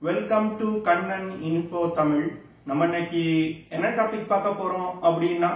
Welcome to Kannan info Tamil. நம்ம இன்னைக்கு என்ன டாபிக் பார்க்க போறோம் அப்படின்னா,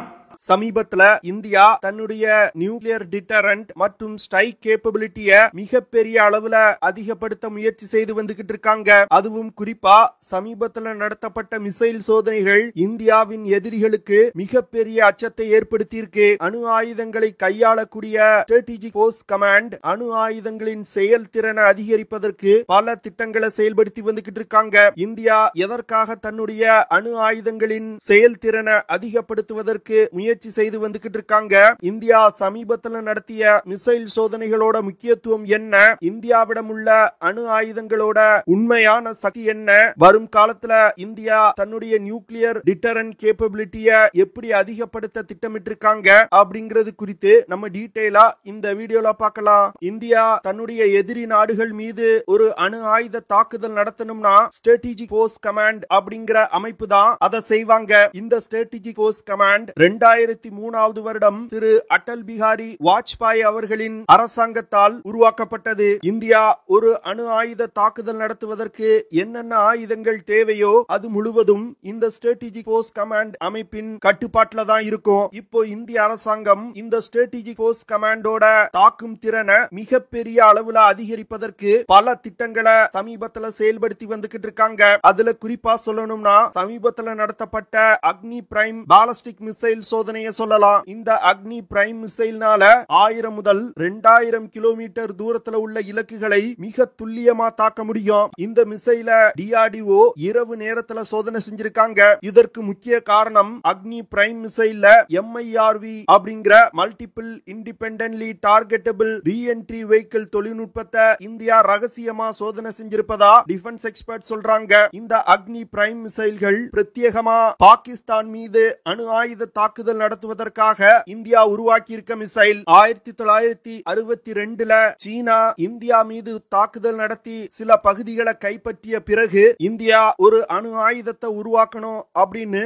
சமீபத்துல இந்தியா தன்னுடைய நியூக்ளியர் டிட்டரண்ட் மற்றும் ஸ்ட்ரைக் கேப்பபிலிட்டிய மிகப்பெரிய அளவுல அதிகப்படுத்த முயற்சி செய்து வந்துகிட்டு இருக்காங்க. அதுவும் குறிப்பா சமீபத்துல நடத்தப்பட்ட மிசைல் சோதனைகள் இந்தியாவின் எதிரிகளுக்கு மிகப்பெரிய அச்சத்தை ஏற்படுத்தி இருக்கு. அணு ஆயுதங்களை கையாளக்கூடிய ஸ்ட்ராட்டஜிக் ஃபோர்ஸ் கமாண்ட் அணு ஆயுதங்களின் செயல்திறனை அதிகரிப்பதற்கு பல திட்டங்களை செயல்படுத்தி வந்துகிட்டு இருக்காங்க. இந்தியா எதற்காக தன்னுடைய அணு ஆயுதங்களின் செயல்திறனை அதிகப்படுத்துவதற்கு முயற்சி செய்து வந்துகிட்டு இருக்காங்க? இந்தியா சமீபத்தில் நடத்திய மிசைல் சோதனைகளோட முக்கியத்துவம் என்ன? இந்தியாவிடம் உள்ள அணு ஆயுதங்களோட உண்மையான சக்தி என்ன? வரும் காலத்துல இந்தியா தன்னுடைய நியூக்ளியர் டிட்டரண்ட் கேப்பபிலிட்டிய எப்படி அதிகப்படுத்த திட்டமிட்டிருக்காங்க அப்படிங்கிறது குறித்து நம்ம டீடைலா இந்த வீடியோல பார்க்கலாம். இந்தியா தன்னுடைய எதிரி நாடுகள் மீது ஒரு அணு ஆயுத தாக்குதல் நடத்தணும்னா ஸ்ட்ராட்டஜிக் ஃபோர்ஸ் கமாண்ட் அப்படிங்கிற அமைப்பு தான் அதை செய்வாங்க. இந்த ஸ்ட்ராட்டஜிக் ஃபோர்ஸ் கமாண்ட் 2003 வருடம் திரு அடல் பிஹாரி வாஜ்பாய் அவர்களின் அரசாங்கத்தால் உருவாக்கப்பட்டது. இந்தியா ஒரு அணு ஆயுத தாக்குதல் நடத்துவதற்கு என்னென்ன ஆயுதங்கள் தேவையோ அது முழுவதும் இந்த ஸ்ட்ராட்டஜிக் ஃபோர்ஸ் கமாண்ட் அமைப்பின் கட்டுப்பாட்டில் தான் இருக்கும். இப்போ இந்திய அரசாங்கம் இந்த ஸ்ட்ராட்டஜிக் ஃபோர்ஸ் கமாண்டோட தாக்கும் திறனை மிகப்பெரிய அளவுல அதிகரிப்பதற்கு பல திட்டங்களை சமீபத்துல செயல்படுத்தி வந்துகிட்டு இருக்காங்க. அதுல குறிப்பா சொல்லணும்னா சமீபத்துல நடத்தப்பட்ட அக்னி பிரைம் பாலிஸ்டிக் மிசைல் சோதனையை சொல்லலாம். இந்த அக்னி பிரைம் மிசைல்னால 1000 முதல் 2000 கிலோமீட்டர் தூரத்துல உள்ள இலக்குகளை மிக துல்லியமா தாக்க முடியும். இந்த மிசைல டிஆர்டிஓ இரவு நேரத்துல சோதனை செஞ்சிருக்காங்க. இதற்கு முக்கிய காரணம் அக்னி பிரைம் மிசைல்ல எம்ஐஆர்வி அப்படிங்கிற multiple independently targetable reentry vehicle தொழில்நுட்பத்தை இந்தியா ரகசியமா சோதனை செஞ்சிருப்பதா டிஃபென்ஸ் எக்ஸ்பர்ட் சொல்றாங்க. இந்த அக்னி பிரைம் மிசைல்கள் பிரத்யேகமா பாகிஸ்தான் மீது அணு ஆயுத தாக்குதல் நடத்துவதற்காக இந்தியா உருவாக்கி இருக்க மிசைல். 1962ல சீனா இந்தியா மீது தாக்குதல் நடத்தி சில பகுதிகளை கைப்பற்றிய பிறகு இந்தியா ஒரு அணு ஆயுதத்தை உருவாக்கணும் அப்படின்னு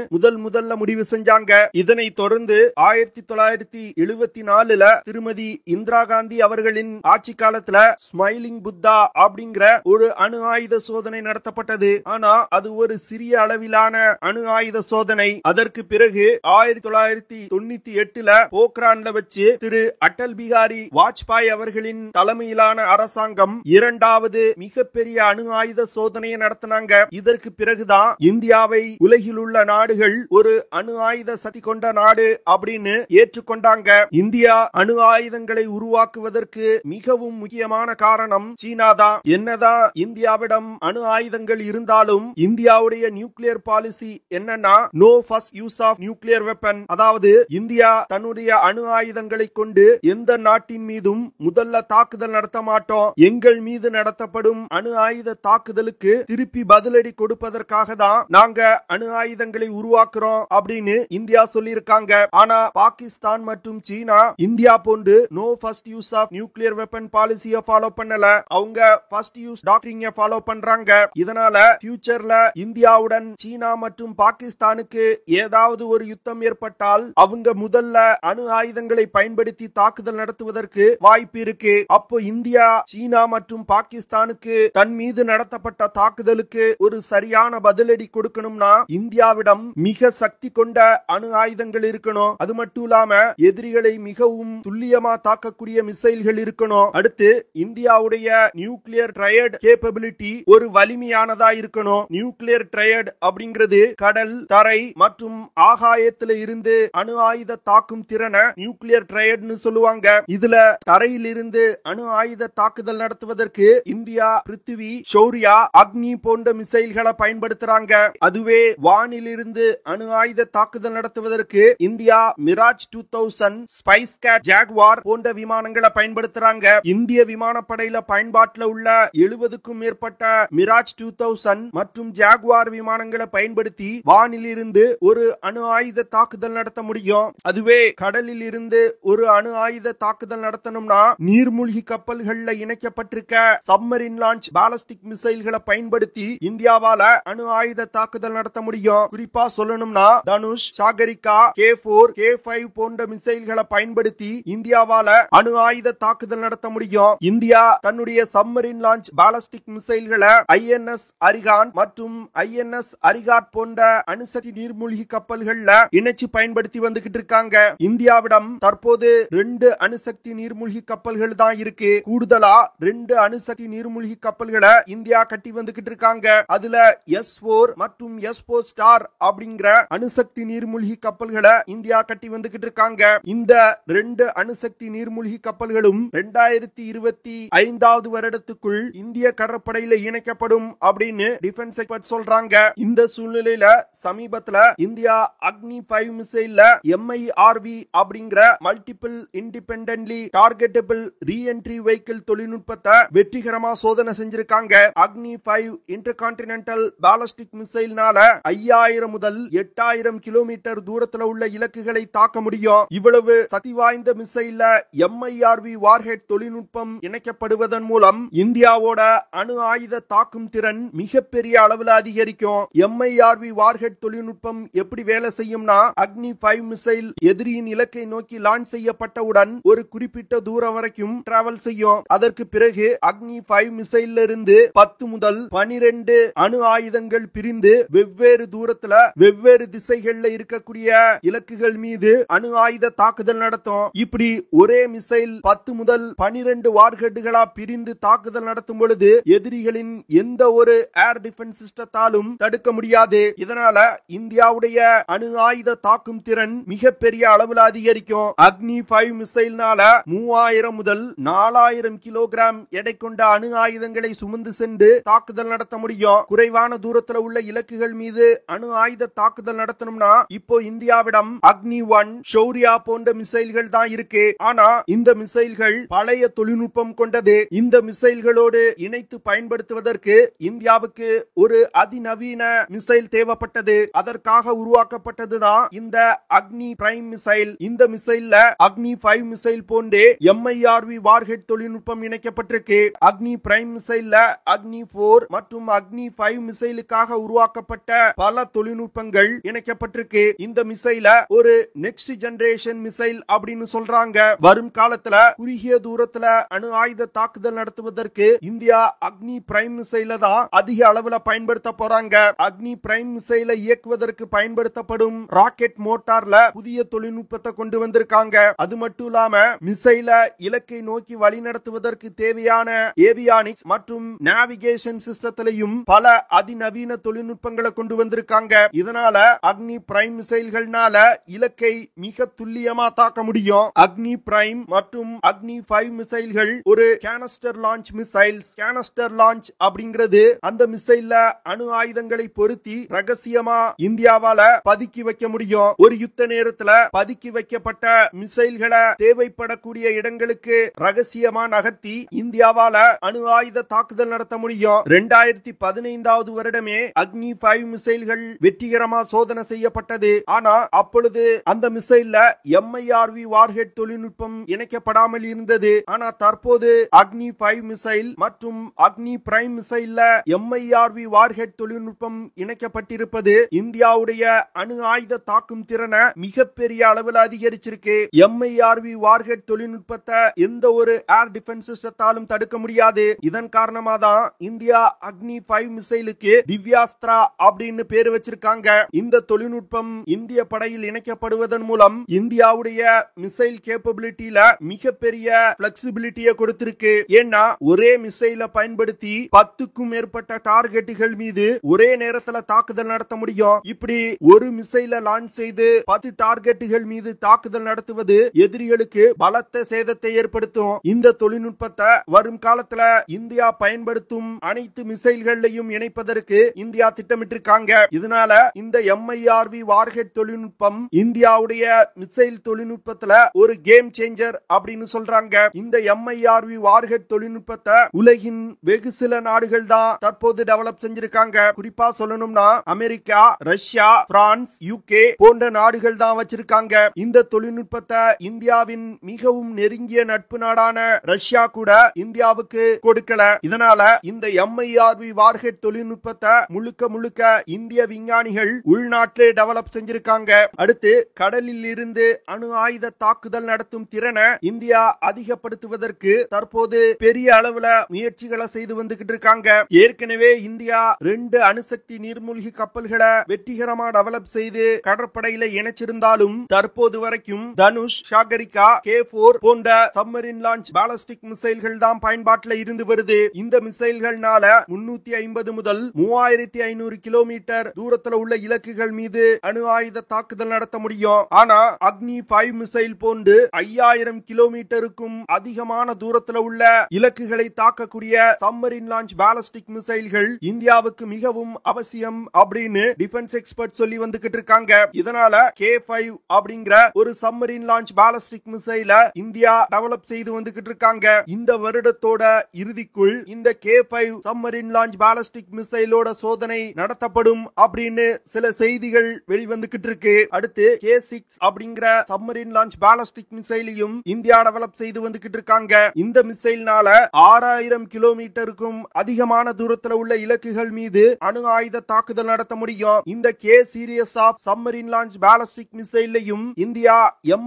முதல்ல முடிவு செஞ்சாங்க. இதனை தொடர்ந்து 1974ல திருமதி இந்திரா காந்தி அவர்களின் ஆட்சி காலத்துல ஸ்மைலிங் புத்தா அப்படிங்கிற ஒரு அணு ஆயுத சோதனை நடத்தப்பட்டது. ஆனா அது ஒரு சிறிய அளவிலான அணு ஆயுத சோதனை. அதற்கு பிறகு 1998ல போக்ரான்ல வச்சு திரு அடல் பிஹாரி வாஜ்பாய் அவர்களின் தலைமையிலான அரசாங்கம் இரண்டாவது மிகப்பெரிய அணு ஆயுத சோதனையை நடத்தினாங்க. இதற்கு பிறகுதான் இந்தியாவை உலகில் உள்ள நாடுகள் ஒரு அணு ஆயுத சக்தி கொண்ட நாடு அப்படின்னு ஏற்றுக்கொண்டாங்க. இந்தியா அணு ஆயுதங்களை உருவாக்குவதற்கு மிகவும் முக்கியமான காரணம் சீனா தான். என்னதான் இந்தியாவிடம் அணு ஆயுதங்கள் இருந்தாலும் இந்தியாவுடைய நியூக்ளியர் பாலிசி என்னன்னா no first use of nuclear weapon. அதாவது இந்தியா தன்னுடைய அணு ஆயுதங்களை கொண்டு எந்த நாட்டின் மீதும் முதல்ல தாக்குதல் நடத்த மாட்டோம். எங்கள் மீது நடத்தப்படும் அணு ஆயுத தாக்குதலுக்கு திருப்பி பதிலடி கொடுப்பதற்காக தான் நாங்க அணு ஆயுதங்களை உருவாக்குறோம் அப்படின்னு இந்தியா சொல்லியிருக்காங்க. ஆனா பாகிஸ்தான் மற்றும் சீனா இந்தியா போன்று no first use of nuclear weapon பாலிசியை ஃபாலோ பண்ணல. அவங்க ஃபர்ஸ்ட் யூஸ் டாக்டரிங்க ஃபாலோ பண்றாங்க. இதனால ஃபியூச்சர்ல இந்தியாவுடன் சீனா மற்றும் பாகிஸ்தானுக்கு ஏதாவது ஒரு யுத்தம் ஏற்பட்டால் அவங்க முதல்ல அணு ஆயுதங்களை பயன்படுத்தி தாக்குதல் நடத்துவதற்கு வாய்ப்பு இருக்கு. அப்போ இந்தியா சீனா மற்றும் பாகிஸ்தானுக்கு தன் மீது நடத்தப்பட்ட தாக்குதலுக்கு ஒரு சரியான பதிலடி கொடுக்கணும்னா இந்தியாவிடம் மிக சக்தி கொண்ட அணு ஆயுதங்கள் இருக்கணும். அது மட்டும் இல்லாம எதிரிகளை மிகவும் துல்லியமா தாக்கக்கூடிய மிசைல்கள் இருக்கணும். அடுத்து இந்தியாவுடைய நியூக்ளியர் ட்ரையட் கேப்பபிலிட்டி ஒரு வலிமையானதா இருக்கணும். நியூக்ளியர் ட்ரையட் அப்படிங்கிறது கடல், தரை மற்றும் ஆகாயத்துல இருந்து அணு ஆயுத தாக்கும் திறனை நியூக்ளியர் ட்ரையட்னு சொல்லுவாங்க. இதுல தரையிலிருந்து அணு ஆயுத தாக்குதல் நடத்துவதற்கு இந்தியா பிருத்திவி, ஷௌர்யா, அக்னி போன்ற மிசைல்களை பயன்படுத்துறாங்க. அதுவே வானிலிருந்து அணு ஆயுத தாக்குதல் நடத்துவதற்கு இந்தியா மிராஜ் 2000, ஸ்பைஸ் கேட், ஜாகுவார் போன்ற விமானங்களை பயன்படுத்துறாங்க. இந்திய விமானப்படையில பயன்பாட்டில் உள்ள 70க்கும் மேற்பட்ட மிராஜ் 2000 மற்றும் ஜாகுவார் விமானங்களை பயன்படுத்தி வானிலிருந்து ஒரு அணு ஆயுத தாக்குதல் நடத்த முடியும். அதுவே கடலில் இருந்து ஒரு அணு ஆயுத தாக்குதல் நடத்தணும்னா நீர்மூழ்கி கப்பல்கள்ல இணைக்கப்பட்டிருக்க சப்மரின் லான்ச் பாலிஸ்டிக் மிசைல்களை பயன்படுத்தி இந்தியாவால அணு ஆயுத தாக்குதல் நடத்த முடியும். குறிப்பா சொல்லணும்னா தனுஷ், சாகரிகா, K4, K5 போன்ற மிசைல்களை பயன்படுத்தி இந்தியாவால அணு ஆயுத தாக்குதல் நடத்த முடியும். இந்தியா தன்னுடைய சப்மரின் லான்ச் பாலிஸ்டிக் மிசைல்களை INS அரிகான் மற்றும் INS அரிகாட் போன்ற அணுசக்தி நீர்மூழ்கி கப்பல்கள்ல இணைச்சு பயன்படுத்தி வந்துகிட்டு இருக்காங்க. இந்தியாவிடம் தற்போது 2 அணுசக்தி நீர்மூழ்கி கப்பல்கள் தான் இருக்கு. கூடுதலா 2 அணுசக்தி நீர்மூழ்கி கப்பல்களை இந்தியா கட்டி வந்துகிட்டு இருக்காங்க. அதுல S4 மற்றும் S4 ஸ்டார் அப்படிங்கிற அணுசக்தி நீர்மூழ்கி கப்பல்களை இந்தியா கட்டி வந்துகிட்டு இருக்காங்க. இந்த 2 அணுசக்தி நீர்மூழ்கி கப்பல்களும் 2025 வருடத்துக்குள் இந்திய கடற்படையில இணைக்கப்படும் அப்படின்னு டிஃபென்ஸ் எக்ஸ்பர்ட் சொல்றாங்க. இந்த சூழ்நிலையில சமீபத்துல இந்தியா அக்னி 5 மிசைல்ல MIRV அப்படிங்கிற multiple independently targetable reentry vehicle தொழில்நுட்பத்தை வெற்றிகரமா சோதனை செஞ்சிருக்காங்க. அக்னி 5 இன்டர்கான்டினென்டல் பாலிஸ்டிக் மிசைல்னால 5000 முதல் 8000 கிலோமீட்டர் தூரத்துல உள்ள இலக்குகளை தாக்க முடியும். இவ்வளவு சக்தி வாய்ந்த மிசைல்ல MIRV வார்ஹெட் தொழில்நுட்பம் இணைக்கப்படுவதன் மூலம் இந்தியாவோட அணு ஆயுத தாக்கும் திறன் மிகப்பெரிய அளவில் அதிகரிக்கும். MIRV வார்ஹெட் தொழில்நுட்பம் எப்படி வேலை செய்யும்னா அக்னி 5 மிசைல் எதிரியின் இலக்கை நோக்கி லான்ச் செய்யப்பட்டவுடன் ஒரு குறிப்பிட்ட தூரம் வரைக்கும் டிராவல் செய்யும். அதற்கு பிறகு அக்னி 5 மிசைல்ல இருந்து 10 முதல் 12 அணு ஆயுதங்கள் பிரிந்து வெவ்வேறு தூரத்துல வெவ்வேறு திசைகள்ல இருக்கக்கூடிய இலக்குகள் மீது அணு ஆயுத தாக்குதல் நடத்தும். இப்படி ஒரே மிசைல் 10 முதல் 12 வார்ஹெட்டுகளா பிரிந்து தாக்குதல் நடத்தும் பொழுது எதிரிகளின் எந்த ஒரு ஏர் டிஃபென்ஸ் சிஸ்டத்தாலும் தடுக்க முடியாது. இதனால இந்தியாவுடைய அணு ஆயுத தாக்கும் திறன் மிகப்பெரிய அளவில் அதிகரிக்கும். அக்னி 5 மிசைல்னால 3000 முதல் 4000 கிலோகிராம் எடை கொண்ட அணு ஆயுதங்களை சுமந்து சென்று தாக்குதல் நடத்த முடியும். குறைவான தூரத்தில் உள்ள இலக்குகள் மீது அணு ஆயுத தாக்குதல் நடத்தணும்னா இப்போ இந்தியாவிடம் அக்னி 1, ஷௌர்யா போன்ற மிசைல்கள் தான் இருக்கு. ஆனா இந்த மிசைல்கள் பழைய தொழில்நுட்பம் கொண்டது. இந்த மிசைல்களோடு இணைத்து பயன்படுத்துவதற்கு இந்தியாவுக்கு ஒரு அதிநவீன மிசைல் தேவைப்பட்டது. அதற்காக உருவாக்கப்பட்டதுதான் இந்த அக்னி பிரைம் மிசைல். இந்த மிசைல்ல அக்னி 5 மிசைல் போன்றே MIRV வார்ஹெட் தொழில்நுட்பம் இணைக்கப்பட்டிருக்கு. அக்னி பிரைம் மிசைல்ல அக்னி 4 மற்றும் அக்னி 5 மிசைலுக்காக உருவாக்கப்பட்ட பல தொழில்நுட்பங்கள் இணைக்கப்பட்டிருக்கு. இந்த மிசைல ஒரு நெக்ஸ்ட் ஜெனரேஷன் மிசைல் அப்படின்னு சொல்றாங்க. வரும் காலத்துல குறுகிய தூரத்துல அணு ஆயுத தாக்குதல் நடத்துவதற்கு இந்தியா அக்னி பிரைம் மிசைல தான் அதிக அளவுல பயன்படுத்த போறாங்க. அக்னி பிரைம் மிசைலை இயக்குவதற்கு பயன்படுத்தப்படும் ராக்கெட் மோட்டார்ல புதிய தொழில்நுட்பத்தை கொண்டு வந்திருக்காங்க. அது மட்டும் இல்லாம மிசைல இலக்கை நோக்கி வழி நடத்துவதற்கு தேவையான ஏவியானிக்ஸ் மற்றும் நேவிகேஷன் சிஸ்டத்திலையும் பல அதிநவீன தொழில்நுட்பங்களை கொண்டு வந்திருக்காங்க. இதனால அக்னி பிரைம் மிசைல்கள்னால இலக்கை மிக துல்லியமா தாக்க முடியும். அக்னி பிரைம் மற்றும் அக்னி 5 மிசைல்கள் ஒரு கேனஸ்டர் லான்ச் மிசைல்ஸ். கேனஸ்டர் லான்ச் அப்படிங்கிறது அந்த மிசைல்ல அணு ஆயுதங்களை பொருத்தி ரகசியமா இந்தியாவால பதுக்கி வைக்க முடியும். ஒரு யுத்த நேரத்துல பதுக்கி வைக்கப்பட்ட மிசைல்களை தேவைப்படக்கூடிய இடங்களுக்கு ரகசியமா நகர்த்தி இந்தியாவால அணு ஆயுத தாக்குதல் நடத்த முடியும். 2015 வருடமே அக்னி 5 மிசைல்கள் வெற்றிகரமா சோதனை செய்யப்பட்டது. ஆனா அப்பொழுது அந்த மிசைல்ல MIRV வார்ஹெட் தொழில்நுட்பம் இணைக்கப்படாமல் இருந்தது. ஆனா தற்போது அக்னி 5 மிசைல் மற்றும் அக்னி பிரைம் மிசைல்ல MIRV வார்ஹெட் தொழில்நுட்பம் இணைக்கப்பட்டிருப்பது இந்தியாவுடைய அணு ஆயுத தாக்கும் திறனை மிகப்பெரிய அளவில் அதிகரிச்சிருக்கு. MIRV வார்ஹெட் தொழில்நுட்பத்தை எந்த ஒரு ஏர் டிஃபென்ஸ் சிஸ்டத்தாலும் தடுக்க முடியாது. இதன் காரணமா தான் இந்தியா அக்னி 5 மிசைலுக்கு திவ்யாஸ்திரா அப்படின்னு பேர் வச்சிருக்காங்க. இந்த தொழில்நுட்பம் இந்திய படையில் இணைக்கப்படுவதன் மூலம் இந்தியாவுடைய மிசைல் கேப்பபிலிட்டியில மிகப்பெரிய பிளெக்சிபிலிட்டியை கொடுத்திருக்கு. ஏன்னா ஒரே மிசைலை பயன்படுத்தி 10க்கும் மேற்பட்ட டார்கெட்டுகள் மீது ஒரே நேரத்தில் தாக்குதல் நடத்த முடியும். இப்படி ஒரு மிசைலை லான்ச் செய்து 10 டார்கெட்டுகள் மீது தாக்குதல் நடத்துவது எதிரிகளுக்கு பலத்த சேதத்தை ஏற்படுத்தும். இந்த தொழில்நுட்பத்தை வரும் காலத்துல இந்தியா பயன்படுத்தும் அனைத்து மிசைல்களையும் இணைப்பதற்கு இந்தியா திட்டமிட்டிருக்காங்க. இதனால இந்த MIRV வார்ஹெட் தொழில்நுட்பம் இந்தியாவுடைய மிசைல் தொழில்நுட்பத்துல ஒரு கேம் சேஞ்சர் அப்படின்னு சொல்றாங்க. இந்த MIRV வார்ஹெட் தொழில்நுட்பத்தை உலகின் வெகு சில நாடுகள் தான் தற்போது டெவலப் செஞ்சிருக்காங்க. குறிப்பா சொல்லணும்னா அமெரிக்கா, ரஷ்யா, பிரான்ஸ், UK போன்ற நாடுகள் தான் வச்சிருக்காங்க. இந்த தொழில்நுட்பத்தை இந்தியாவின் மிகவும் நெருங்கிய நட்பு நாடான ரஷ்யா கூட இந்தியாவுக்கு கொடுக்கல. இதனால இந்த MIRV வார்ஹெட் தொழில்நுட்பத்தை முழுக்க இந்திய விஞ்ஞானிகள் உள்நாட்டிலே டெவலப் செஞ்சிருக்காங்க. அடுத்து கடலில் இருந்து அணு ஆயுத தாக்குதல் நடத்தும் திறனை இந்தியா அதிகப்படுத்துவதற்கு தற்போது பெரிய அளவுல முயற்சிகளை செய்து வந்துகிட்டு இருக்காங்க. ஏற்கனவே இந்தியா 2 அணுசக்தி நீர்மூழ்கி கப்பல்களை வெற்றிகரமா டெவலப் செய்து கடற்படையில இணைச்சிருந்தாலும் தற்போது வரைக்கும் தனுஷ், சாகரிகா, K4 போன்ற சப்மரின் லான்ச் பாலிஸ்டிக் மிசைல்கள் தான் பயன்பாட்டில் இருந்து வருது. இந்த மிசைல்கள்னால 350 முதல் 3500 கிலோமீட்டர் தூரத்துல உள்ள இலக்குகள் மீது அணு ஆயுத தாக்குதல் நடத்த முடியும். ஆனா அக்னி 5 மிசைல் போன்று 5000 கிலோமீட்டருக்கும் அதிகமான தூரத்துல உள்ள இலக்குகளை தாக்கக்கூடிய சப்மரின் லான்ச் பாலிஸ்டிக் மிசைல்கள் இந்தியாவுக்கு மிகவும் அவசியம் அப்படின்னு டிஃபென்ஸ் எக்ஸ்பர்ட் சொல்லி வந்துகிட்டு இருக்காங்க. இதனால K5 அப்படிங்கிற ஒரு சப்மரின் லான்ச் பாலிஸ்டிக் மிசைல இந்தியா டெவலப் செய்து வந்துகிட்டு இருக்காங்க. இந்த வருடத்தோட இறுதிக்குள் இந்த K5 சப்மரின் லான்ச் பாலிஸ்டிக் மிசைலோட சோதனை நடத்தப்படும் அப்படின்னு சில செய்திகள் வெளிவந்துகிட்டு இருக்கு. அடுத்து K6 அப்படிங்கிற சப்மரின் லான்ச் பாலிஸ்டிக் மிசைலையும் இந்தியா டெவலப் செய்து வந்துகிட்டு இருக்காங்க. இந்த மிசைல்னால 6000 கிலோமீட்டருக்கும் அதிகமான தூரத்துல உள்ள இலக்குகள் மீது அணு ஆயுத தாக்குதல் நடத்த முடியும். இந்த K series of submarine launch ballistic மிசைலையும் இந்தியா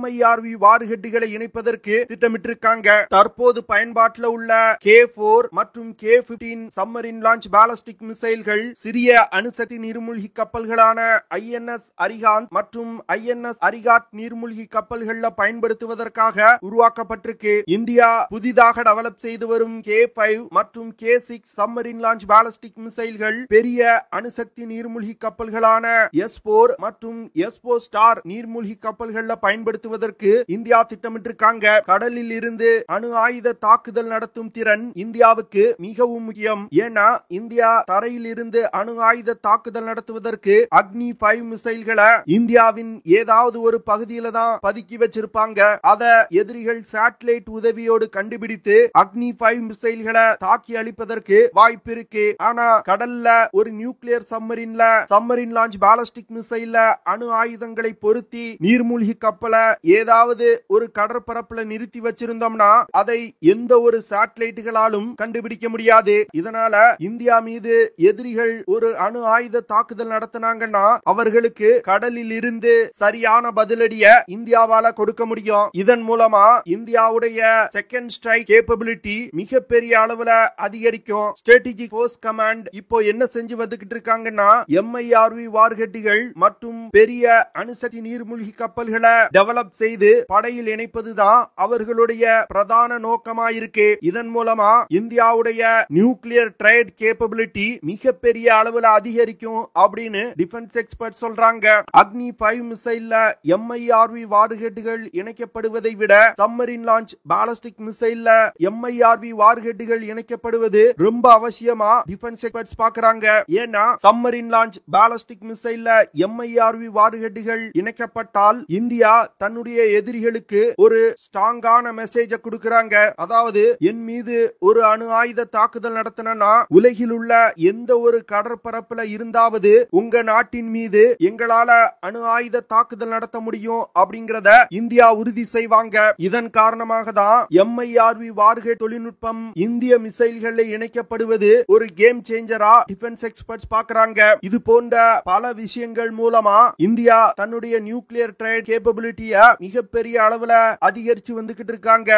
MIRV வார்ஹெட்டுகளை இணைப்பதற்கு திட்டமிட்டிருக்காங்க. தற்போது பயன்பாட்டில் உள்ள K4 மற்றும் K15 சப்மரின் லான்ச் பாலிஸ்டிக் மிசைல்கள் சிறிய அணுசக்தி நீர்மூழ்கி கப்பல்களான INS அரிகாந்த் மற்றும் INS அரிகாட் நீர்மூழ்கி கப்பல்கள்ல பயன்படுத்துவதற்காக உருவாக்கப்பட்டிருக்கு. இந்தியா புதிதாக டெவலப் செய்து வரும் K5 மற்றும் K6 சப்மரின் லான்ச் பாலிஸ்டிக் மிசைல்கள் பெரிய அணுசக்தி நீர்மூழ்கி கப்பல்களான S4 மற்றும் S4 ஸ்டார் நீர்மூழ்கி கப்பல்கள்ல பயன்படுத்துவதற்கு இந்தியா திட்டமிட்டிருக்காங்க. கடலில் இருந்து அணு ஆயுத தாக்குதல் நடத்தும் திறன் இந்தியாவுக்கு மிகவும் முக்கியம். ஏன்னா இந்தியா தரையில் இருந்து அணு ஆயுத தாக்குதல் நடத்துவதற்கு அக்னி 5 மிசைல்களை இந்தியாவின் ஏதாவது ஒரு பகுதியில தான் பதுக்கி வச்சிருப்பாங்க. அத எதிரிகள் சேட்டலைட் உதவியோடு கண்டுபிடித்து அக்னி 5 மிசைல்களை தாக்கி அழிப்பதற்கு வாய்ப்பு இருக்கு. ஆனா கடல்ல ஒரு நியூக்ளியர் சப்மரின் லான்ச் பாலிஸ்டிக் மிசைல்ல அணு ஆயுதங்களை பொருத்தி நீர்மூழ்கி கப்பலை ஏதாவது ஒரு கடற்பரப்புல நிறுத்தி வச்சிருந்தோம்னா அதை எந்த ஒரு சேட்டலைட்டுகளாலும் கண்டுபிடிக்க முடியாது. இதனால இந்தியா மீது எதிரிகள் ஒரு அணு ஆயுத தாக்குதல் நடத்தினாங்கன்னா அவர்களுக்கு கடலில் இருந்து சரியான பதிலடிய இந்தியாவால கொடுக்க முடியும். இதன் மூலமா இந்தியாவுடைய செகண்ட் ஸ்ட்ரைக் கேப்பபிலிட்டி மிகப்பெரிய அளவுல அதிகரிக்கும். ஸ்ட்ராட்டஜிக் ஃபோர்ஸ் கமாண்ட் இப்போ என்ன செஞ்சு வந்துகிட்டு இருக்காங்கன்னா MIRV வார்ஹெட்டுகள் மற்றும் பெரிய அணுசக்தி நீர்மூழ்கி கப்பல்களை டெவலப் செய்து படையில் இணைப்பதுதான் அவர்களுடைய பிரதான நோக்கமா இருக்கு. இதன் மூலமா இந்தியாவுடைய நியூக்ளியர் ட்ரேட் கேப்பபிலிட்டி மிகப்பெரிய அளவுல அதிகரிக்கும் அப்படின்னு டிஃபென்ஸ் எக்ஸ்பர்ட் சொல்றாங்க. அக்னி 5 மிசைல்ல MIRV வார்ஹெட்டுகள் இணைக்கப்படுவதை விட சப்மரின் லான்ச் பாலிஸ்டிக் மிசைல்ல MIRV வார்ஹெட்டுகள் இணைக்கப்படுவது ரொம்ப அவசியமா டிஃபென்ஸ் எக்ஸ்பர்ட்ஸ் பார்க்கறாங்க. ஏன்னா சப்மரின் லான்ச் பாலிஸ்டிக் மிசைல்ல MIRV வார்ஹெட்டுகள் இணைக்கப்பட்டால் இந்தியா தன்னுடைய எதிரிகளுக்கு ஒரு ஸ்ட்ராங்கான மெசேஜ் கொடுக்கறாங்க. அதாவது என் மீது ஒரு அணு ஆயுத தாக்குதல் நடத்தினா உலகில் உள்ள எந்த ஒரு கடற்பரப்புல இருந்தாவது உங்க நாட்டின் மீது எங்களால அணு ஆயுத தாக்குதல் நடத்த முடியும் அப்படிங்கறத இந்தியா உறுதி செய்வாங்க. இதன் காரணமாக தான் MIRV வார்ஹெட் தொழில்நுட்பம் இந்திய மிசைல்களில் இணைக்கப்படுவது ஒரு கேம் சேஞ்சரா டிஃபென்ஸ் எக்ஸ்பர்ட்ஸ் பார்க்கறாங்க. இது போன்ற பல விஷயங்கள் மூலமா இந்தியா தன்னுடைய நியூக்ளியர் ட்ரேட் கேப்பபிலிட்டிய மிகப்பெரிய அளவுல அதிகரிச்சு வந்துகிட்டு இருக்காங்க.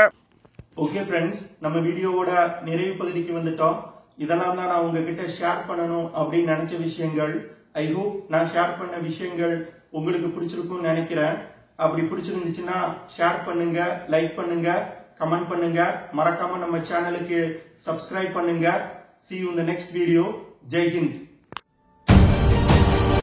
ஓகே ஃப்ரெண்ட்ஸ், நம்ம வீடியோவோட நிறைவு பகுதிக்கு வந்துட்டோம். இதெல்லாம் தான் நான் உங்ககிட்ட ஷேர் பண்ணணும் அப்படின்னு நினைச்ச விஷயங்கள். ஐ ஹோப் நான் ஷேர் பண்ண விஷயங்கள் உங்களுக்கு பிடிச்சிருக்கும்னு நினைக்கிறேன். அப்படி பிடிச்சிருந்துச்சுன்னா ஷேர் பண்ணுங்க, லைக் பண்ணுங்க, கமெண்ட் பண்ணுங்க. மறக்காம நம்ம சேனலுக்கு சப்ஸ்கிரைப் பண்ணுங்க. See you in the next video. Jai Hind.